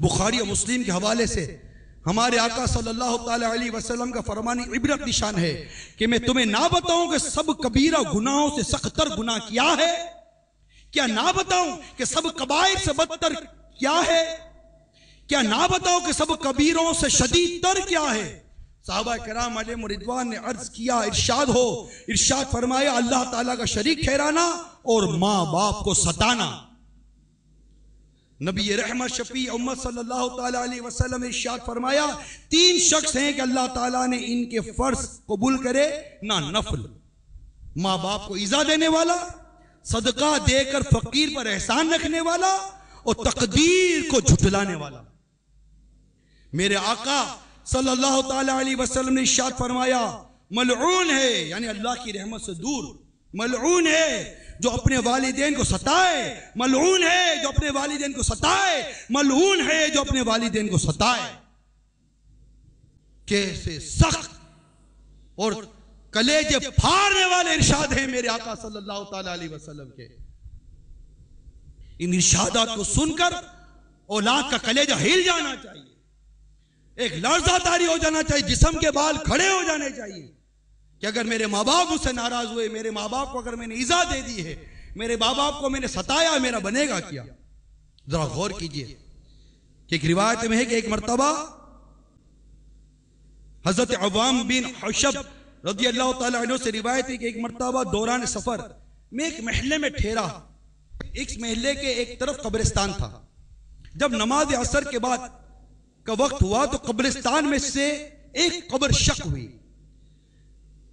बुखारी और मुस्लिम के हवाले से हमारे आका सल्लल्लाहु अलैहि वसल्लम का फरमान इबरत निशान है कि मैं तुम्हें ना बताऊं कि सब कबीरा गुनाहों से सख्तर गुनाह क्या है? क्या ना बताऊं कि सब कबाइर से बदतर क्या है? क्या ना बताओ कि सब कबीरों से शदीद तर क्या है? साहबा किराम अलैहिम रिदवान ने अर्ज किया, इरशाद फरमाया, अल्लाह ताला का शरीक ठहराना और माँ बाप को सताना। नबी रहमत शफी उम्मत सल्लल्लाहु ताला अलैहि वसल्लम ने इरशाद फरमाया, 3 शख्स हैं कि अल्लाह ताला ने इनके फर्ज कबूल करे ना नफल। माँ बाप को इज़ा देने वाला, सदका देकर फकीर पर एहसान रखने वाला और तकदीर को झुठलाने वाला। मेरे आका सल्लल्लाहु ताला अलैहि वसल्लम ने इरशाद फरमाया, मलऊन है, यानी अल्लाह की रहमत से दूर, मलऊन है जो अपने वालिदैन को सताए, मलऊन है जो अपने वालिदैन को सताए, मलऊन है जो अपने वालिदैन को सताए। कैसे सख्त और कलेजे फाड़ने वाले इरशाद हैं मेरे आका सल्लल्लाहु ताला अलैहि वसल्लम के। इन इरशादात को सुनकर औलाद का कलेजा हिल जाना चाहिए, एक लर्जा तारी हो जाना चाहिए, जिस्म के बाल खड़े हो जाने चाहिए कि अगर मेरे माँ बाप मुझसे नाराज हुए, मेरे माँ बाप को अगर मैंने इज़ा दे दी है, मेरे माँ बाप को मैंने सताया, मेरा बनेगा क्या? जरा गौर कीजिए कि एक रिवायत में है कि एक मर्तबा हजरत अवाम बिन हशब रज़ी अल्लाह ताला अन्हु से रिवायत है कि एक मर्तबा दौरान सफर में एक महल्ले में ठहरा। इस महल्ले के एक तरफ कब्रिस्तान था। जब नमाज असर के बाद का वक्त हुआ तो कब्रिस्तान में से एक कब्र शक हुई।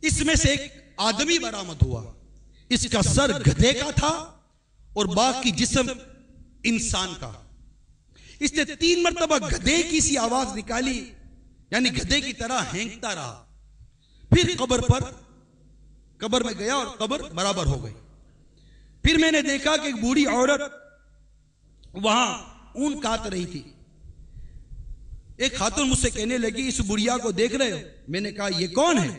इसमें से एक आदमी बरामद हुआ। इसका सर गधे का था और बाकी जिस्म इंसान का। इसने 3 मरतबा गधे की सी आवाज निकाली, यानी गधे की तरह हेंकता रहा। फिर कब्र में गया और कब्र बराबर हो गई। फिर मैंने देखा कि एक बूढ़ी औरत वहां ऊन काट रही थी। एक खातून मुझसे कहने लगी, इस बुढ़िया को देख रहे हो? मैंने कहा, ये कौन है?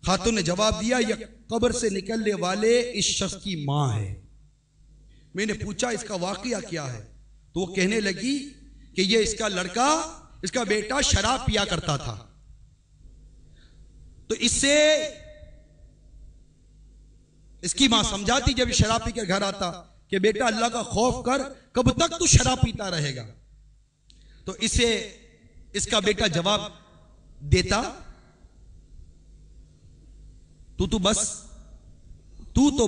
खातून ने जवाब दिया, यह कब्र से निकलने वाले इस शख्स की मां है। मैंने पूछा, इसका वाकया क्या है? तो वो कहने लगी कि ये इसका लड़का, इसका बेटा शराब पिया करता था, तो इससे इसकी मां समझाती जब शराब पी कर घर आता कि बेटा अल्लाह का खौफ कर, कब तक तू शराब पीता रहेगा? तो इसे इसका बेटा जवाब देता, तू तो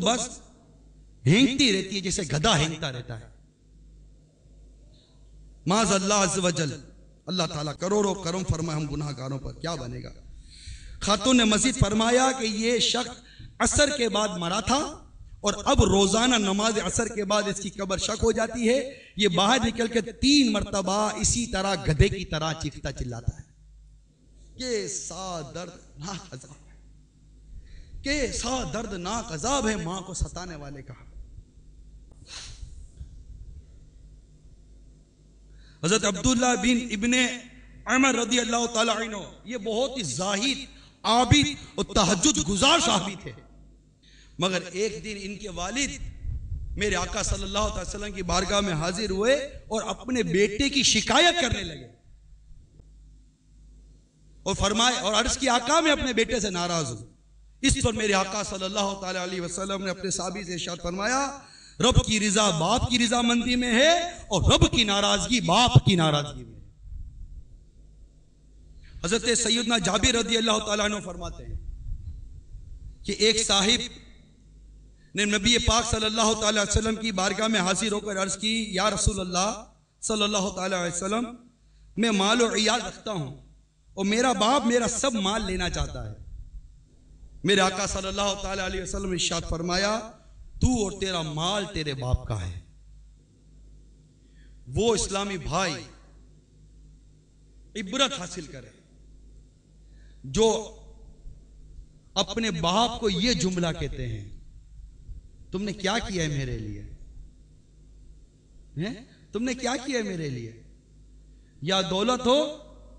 बस हेंगती रहती है जैसे गधा हेंगता रहता है। माज़ अल्लाह अज़्ज़ व जल, अल्लाह ताला करोड़ों करम फरमाए हम गुनाहगारों पर, क्या बनेगा? खातून ने मजीद फरमाया कि ये शख्स असर के बाद मरा था और अब रोजाना नमाज असर के बाद इसकी कब्र शक हो जाती है। ये बाहर निकल के 3 मरतबा इसी तरह गधे की तरह चीखता चिल्लाता है। कैसा दर्दनाक अज़ाब है, कैसा दर्दनाक अज़ाब है मां को सताने वाले का। हजरत अब्दुल्ला बिन इब्ने उमर रज़ी अल्लाह ताला अन्हु, ये बहुत ही जाहिद, आबिद और तहज्जुद गुजार साहबी थे। मगर एक दिन इनके वालिद मेरे आका सल्लल्लाहु अलैहि वसल्लम की बारगाह में हाजिर हुए और अपने बेटे की शिकायत करने लगे और फरमाए और अर्ज की, आका मैं अपने बेटे से नाराज हूं। इस पर मेरे आका सल्लल्लाहु अलैहि वसल्लम ने अपने साहबी से इरशाद फरमाया, रब की रिजा बाप की रिजामंदी में है और रब की नाराजगी बाप की नाराजगी में। हजरत सैयदना जाबिर रज़ी अल्लाह ताला अन्हु फरमाते हैं कि एक साहिब ने नबी पाक सल्लल्लाहु अलैहि वसल्लम की बारगाह में हाजिर होकर अर्ज की, या रसूल अल्लाह सल्लल्लाहु अलैहि वसल्लम, मैं माल और इयाल रखता हूं और मेरा बाप मेरा सब माल लेना चाहता है। मेरे आका सल्लल्लाहु अलैहि वसल्लम ने इरशाद फरमाया, तू और तेरा माल तेरे बाप का है। वो इस्लामी भाई इबरत हासिल करे जो अपने बाप को यह जुमला कहते हैं, तुमने क्या किया है मेरे लिए? तुमने क्या किया है मेरे लिए? या दौलत हो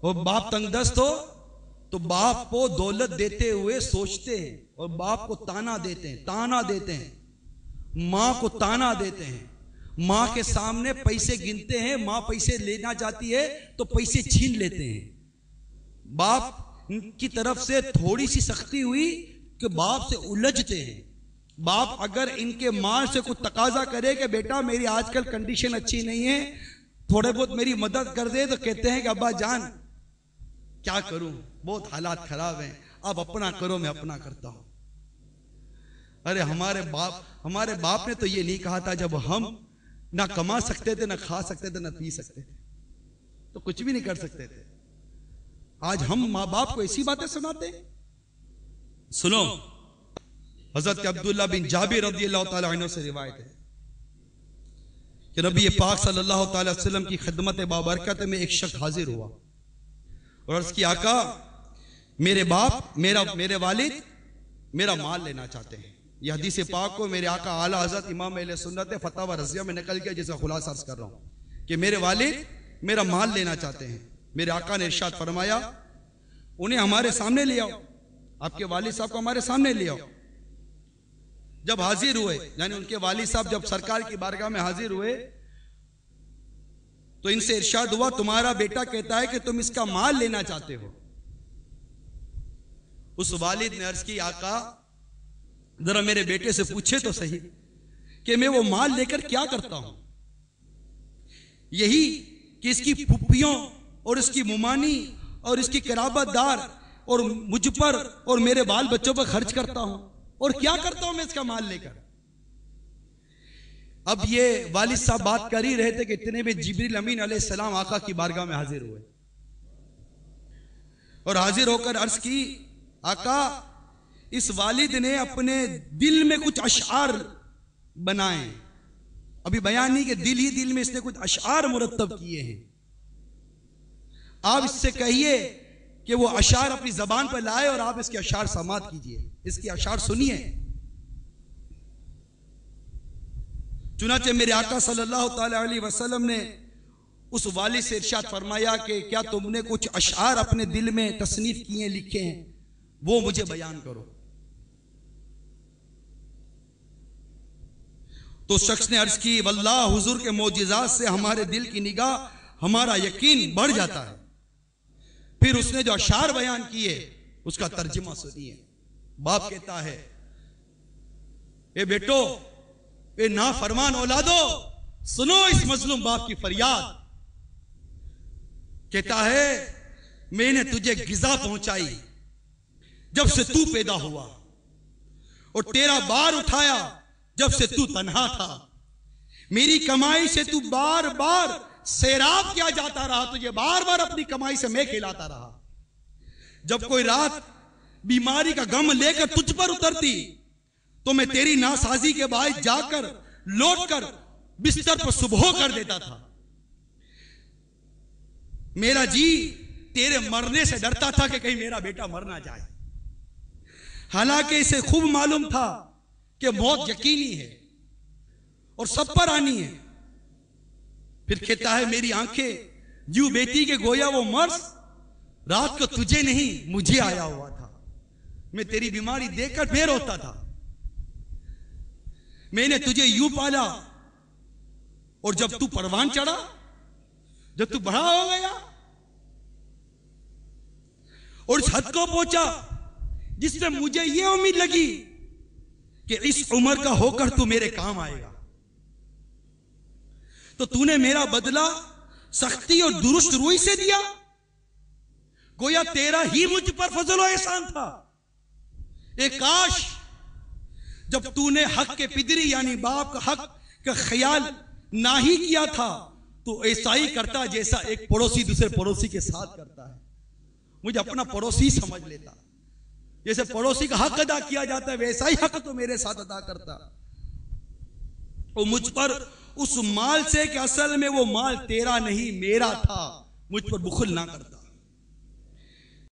और बाप तंगदस्त हो तो बाप को दौलत देते हुए सोचते हैं और बाप को ताना देते हैं, मां को ताना देते हैं, माँ के सामने पैसे गिनते हैं, माँ पैसे लेना चाहती है तो पैसे छीन लेते हैं। बाप की तरफ से थोड़ी सी सख्ती हुई कि बाप से उलझते हैं। बाप अगर इनके माल से कुछ तकाजा करे कि बेटा मेरी आजकल कंडीशन अच्छी नहीं है, थोड़े बहुत मेरी मदद कर दे, तो कहते हैं कि अब्बा जान क्या करूं, बहुत हालात खराब हैं, आप अपना करो मैं अपना करता हूं। अरे हमारे बाप ने तो ये नहीं कहा था, जब हम ना कमा सकते थे, ना खा सकते थे, ना पी सकते थे, तो कुछ भी नहीं कर सकते थे। आज हम माँ बाप को ऐसी बातें सुनाते हैं। सुनो, हजरत अब्दुल्ला बिन जाबिर रज़ियल्लाहु ताला अन्हु से रिवायत है कि नबी पाक सल्लल्लाहु ताला अलैहि वसल्लम की खिदमत बाबरकत में एक शख्स हाजिर हुआ और अर्ज़ किया, आका मेरे बाप मेरे वालिद मेरा माल लेना चाहते हैं। यह हदीस पाक को मेरे आका आला हज़रत इमाम अहले सुन्नत फतवा रज़िया में निकल गया, जिसका खुलासा अर्ज़ कर रहा हूं कि मेरे वालिद मेरा माल लेना चाहते हैं। मेरे आका ने इरशाद फरमाया, उन्हें हमारे सामने ले आओ, आपके वालिद साहब को हमारे सामने ले आओ। जब हाजिर हुए, यानी उनके वालिद साहब जब सरकार की बारगाह में हाजिर हुए, तो इनसे इरशाद हुआ, तुम्हारा बेटा कहता है कि तुम इसका माल लेना चाहते हो। उस वालिद ने अर्ज की, आका जरा मेरे बेटे से पूछे तो सही कि मैं वो माल लेकर क्या करता हूं। यही कि इसकी फुप्पियों और इसकी मुमानी और इसकी कराबतदार और मुझ पर और मेरे बाल बच्चों पर खर्च करता हूं, और क्या करता हूं मैं इसका माल लेकर। अब ये वालिद साहब बात कर ही रहे थे कि इतने में जिब्रील अमीन अलैहिस्सलाम आका की बारगाह में हाजिर हुए और हाजिर होकर अर्ज की, आका इस वालिद ने अपने दिल में कुछ अशआर बनाए। अभी बयान नहीं कि दिल ही दिल में इसने कुछ अशआर मुरत्तब किए हैं। आप इससे कहिए कि वो अशार अपनी जबान पर लाए और आप इसके अशार समात कीजिए, इसकी अशार सुनिए। चुनाचे मेरे आका सल्लल्लाहु ताला अलैहि वसल्लम ने उस वाली से इरशाद फरमाया कि क्या तुमने कुछ अशार अपने दिल में तसनीफ किए, लिखे हैं, वो मुझे बयान करो। तो शख्स ने अर्ज की, वल्लाह हुजूर के मोजिज़ात से हमारे दिल की निगाह, हमारा यकीन बढ़ जाता है। फिर उसने जो अशार बयान किए उसका तर्जुमा सुनिए। बाप कहता है, ए बेटो, ए नाफरमान औलादो, सुनो इस मजलूम बाप की फरियाद। कहता है, मैंने तुझे गिज़ा पहुंचाई जब से तू पैदा हुआ, और तेरा बार उठाया जब से तू तन्हा था। मेरी कमाई से तू बार बार सैराब किया जाता रहा, तुझे बार बार अपनी कमाई से मैं खिलाता रहा। जब कोई रात बीमारी का गम लेकर तुझ पर उतरती तो मैं तेरी नासाजी के बायस जाकर लौटकर बिस्तर पर सुबह कर देता था। मेरा जी तेरे मरने से डरता था कि कहीं मेरा बेटा मर ना जाए। हालांकि इसे खूब मालूम था कि मौत यकीनी है और सब पर आनी है। फिर कहता है, मेरी आंखें यूं बेटी के गोया वो मर्ज रात को तुझे नहीं मुझे आया हुआ था। मैं तेरी बीमारी देखकर बेर होता था। मैंने तुझे यूं पाला, और जब तू परवान चढ़ा, जब तू बड़ा हो गया और इस हद को पहुंचा जिसमें मुझे ये उम्मीद लगी कि इस उम्र का होकर तू मेरे काम आएगा, तो तूने मेरा बदला सख्ती और दुरुस्त रूई से दिया। गोया तेरा ही मुझ पर फजल और एहसान था। एक काश जब तूने हक के पिदरी यानी बाप का हक का ख्याल ना ही किया था तो ऐसा ही करता जैसा एक पड़ोसी दूसरे पड़ोसी के साथ करता है। मुझे अपना पड़ोसी समझ लेता, जैसे पड़ोसी का हक अदा किया जाता है वैसा ही हक तो मेरे साथ अदा करता। और मुझ पर उस माल से कि असल में वो माल तेरा नहीं मेरा था, मुझ पर बुखल ना करता।